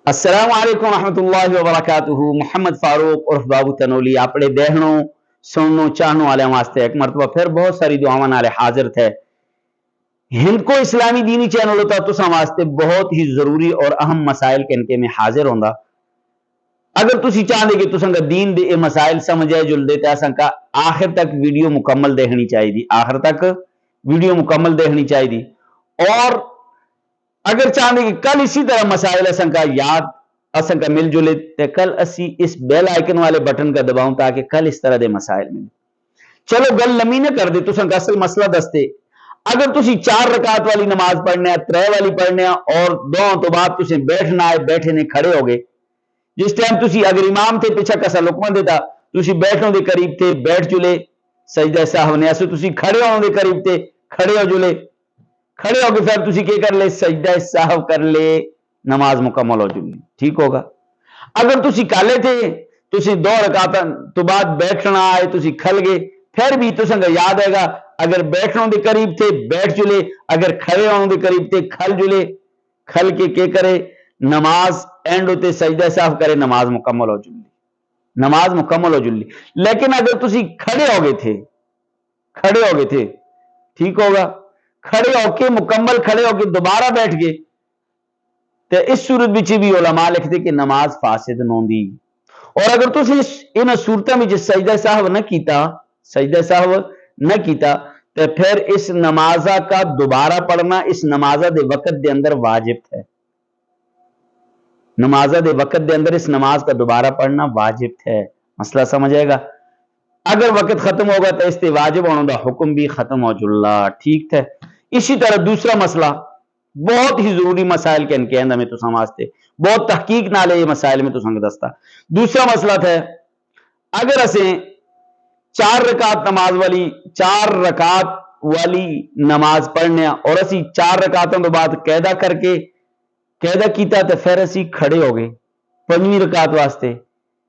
السلام علیکم ورحمۃ اللہ وبرکاتہ۔ محمد فاروق عرف بابو تنولی اپنے دیکھنوں سننوں چاہنوں والے واسطے ایک مرتبہ پھر بہت ساری دعاواں نال حاضر تھے۔ ہند کو اسلامی دینی چینل ہوتا تساں واسطے بہت ہی ضروری اور اہم مسائل کے میں حاضر ہوندا۔ اگر تسی چاہتے کہ تساں کا دین دے مسائل سمجھے جلدے تے اساں کا آخر تک ویڈیو مکمل دیکھنی چاہیے دی، آخر تک ویڈیو مکمل دیکھنی چاہیے دی۔ اور اگر چاہتے کہ کل اسی طرح مسائل اساں کا یاد اساں کا مل جلے تے کل اسی اس بیل آئیکن والے بٹن کا دباؤں تاکہ کل اس طرح دے مسائل ملے۔ چلو گل لمبی نہ کر دے، تساں کا اصل مسئلہ دستے۔ اگر تسی 4 رکعت والی نماز پڑھنے 3 والی پڑھنے اور دو تو بعد تسی بیٹھنا ہے، بیٹھے نے کھڑے ہو گئے، جس ٹائم تسی اگر امام تھے پیچھا کسا لقمہ دیتا تسی بیٹھوں دے قریب تھے بیٹھ جلے سجدہ سہو نے، اسو تسی کھڑے ہوں دے قریب تھے کھڑے ہو جلے، کھڑے ہو کے پھر تسی کیا کر لے سجدہ سہو کر لے، نماز مکمل ہو جلی، ٹھیک ہوگا۔ اگر تسی کالے تھے تسی 2 رکعت تو بعد بیٹھنا آئے تسی کھل گئے، پھر بھی تساں کا یاد ہے گا اگر بیٹھوں دے قریب تھے بیٹھ جلے، اگر کھڑے ہوں دے قریب تھے کھل جلے، کھل کے کیا کرے نماز اینڈ ہوتے سجدہ صاف کرے، نماز مکمل ہو جلی، نماز مکمل ہو جلی۔ لیکن اگر تسی کھڑے ہو گئے تھے، کھڑے ہو گئے تھے، ٹھیک ہوگا، کھڑے ہو کے مکمل کھڑے ہو کے دوبارہ بیٹھ گئے تو اس صورت بچے بھی علماء لکھتے کہ نماز فاسد نوندی۔ اور اگر تسی ان صورتوں میں سجدہ صاحب نہ کیتا، سجدہ صاحب نہ کیتا تو پھر اس نمازہ کا دوبارہ پڑھنا اس نمازہ دے وقت دے اندر واجب ہے، نمازہ دے وقت دے اندر اس نماز کا دوبارہ پڑھنا واجب ہے، مسئلہ سمجھے گا۔ اگر وقت ختم ہوگا تو اس تے واجب ہونے دا حکم بھی ختم ہو جلا، ٹھیک ہے۔ اسی طرح دوسرا مسئلہ بہت ہی ضروری مسائل کے انکے اندر میں تو سمجھتے بہت تحقیق نہ لے یہ مسائل میں تو سنگ دستا۔ دوسرا مسئلہ تھا اگر اسیں 4 رکعت نماز والی 4 رکعت والی نماز پڑھنے اور اسی 4 رکعتوں تو بعد قیدہ کر کے قیدہ کیتا تو پھر اسی کھڑے ہو گئے 5ویں رکعت واسطے،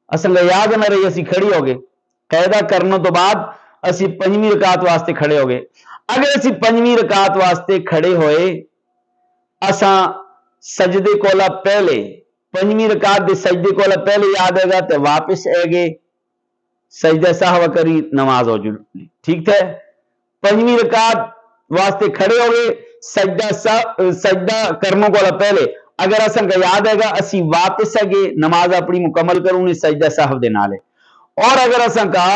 اصل یاد نہ رہی اسی کھڑی ہو گئے، قیدہ کرنے تو بعد اسی 5ویں رکعت واسطے کھڑے ہو گئے۔ اگر اسی 5ویں رکعت واسطے کھڑے ہوئے اساں سجدے کولا پہلے 5ویں رکعت دے سجدے کولا پہلے یاد ہے گا تو واپس آئے گے سجدہ سہو کری نماز ہو جلی، ٹھیک ہے۔ 5ویں رکعت واسطے کھڑے ہو گئے سجدہ کرنے کولا پہلے اگر اساں کا یاد ہے گا اسی واپس آگے نماز اپنی مکمل کروں نے سجدہ سہو دے نالے۔ اور اگر اساں کا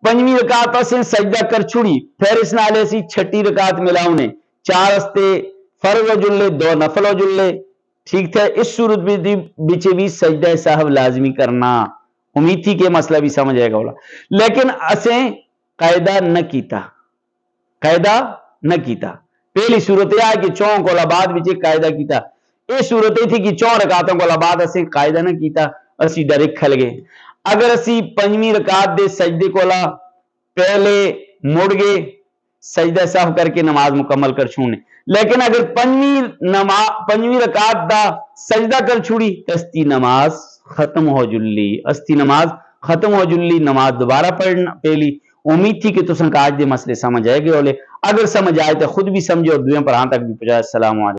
5ویں رکعت اسیں سجدہ کر چھوڑی پھر اس نالے اسی 6ٹی رکعت ملاؤں نے 4 استے فرض ہو جلے 2 نفل ہو جلے، ٹھیک ہے۔ اس صورت بچے بھی سجدہ صاحب لازمی کرنا، امید تھی کہ مسئلہ بھی سمجھ آئے گا بولا۔ لیکن اسیں قاعدہ نہ کیتا، قاعدہ نہ کیتا، پہلی صورت یہ ہے کہ 4 کولا بعد بچے قاعدہ کیتا، یہ صورت یہ تھی کہ 4 رکعتوں کولا بعد اسیں قاعدہ نہ کیتا، اسی ڈائریکٹ کھل گئے۔ اگر اسی 5ویں رکعت دے سجدے کولا پہلے مڑ گئے سجدہ صاحب کر کے نماز مکمل کر چھوڑنے، لیکن اگر 5ویں رکعت دا سجدہ کر چھوڑی استی نماز ختم ہو جلی، استی نماز ختم ہو جلی، نماز دوبارہ پڑھنا پہلی۔ امید تھی کہ تساں کا آج دے مسئلے سمجھ آئے گے، اگر سمجھ آئے تو خود بھی سمجھو اور دوسروں پر ہاں تک بھی پہنچائے۔ السلام علیکم۔